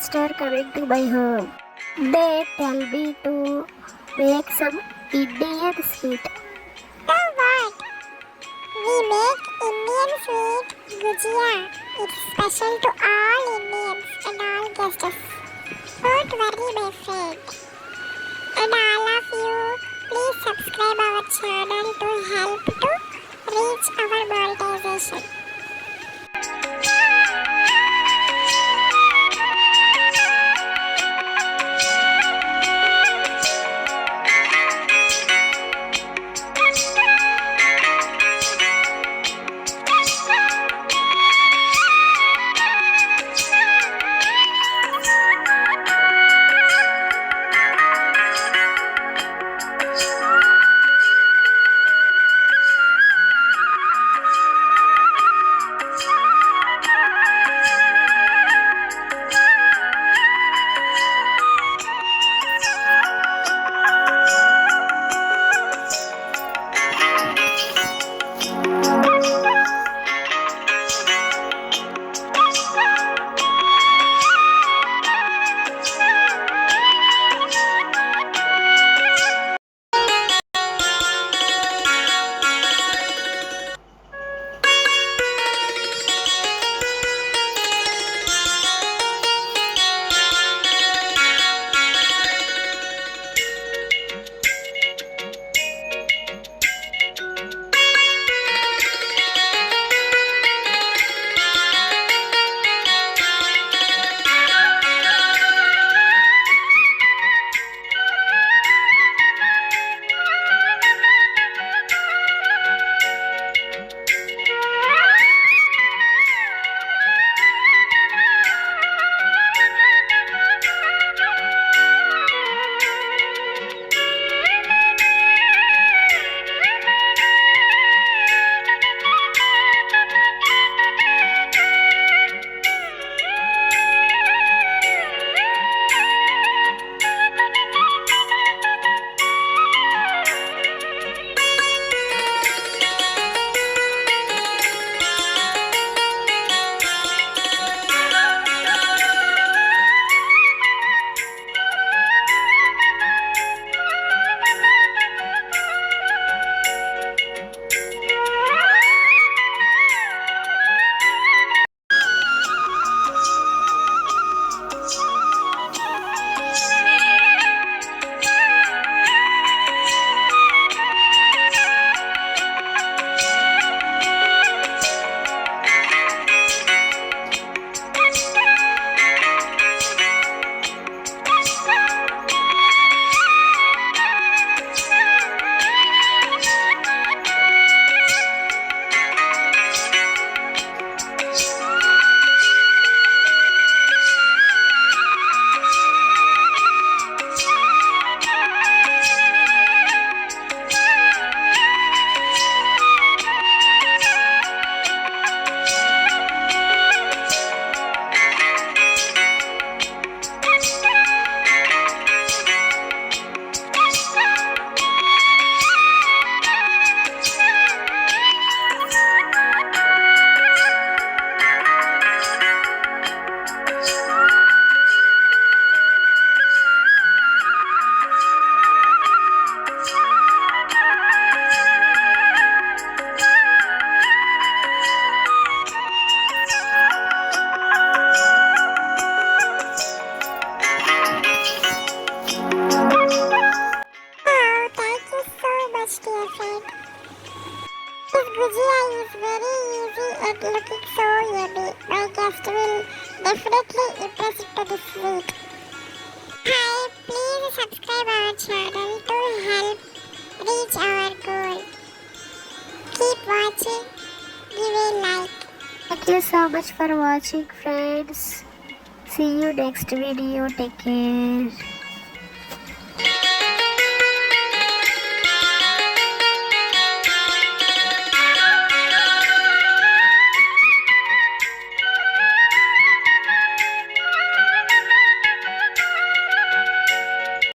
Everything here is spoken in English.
guests are coming to my home. They tell me to make some Indian sweet. So what? We make Indian sweet gujia. It's special to all Indians and all guests. Don't worry, my friend. And all of you, please subscribe our channel to help to reach our monetization. Dear friend. This gujia is very easy and looking so yummy. My guest will definitely impress into this sweet. Hi, please subscribe our channel to help reach our goal. Keep watching, give a like. Thank you so much for watching, friends. See you next video. Take care.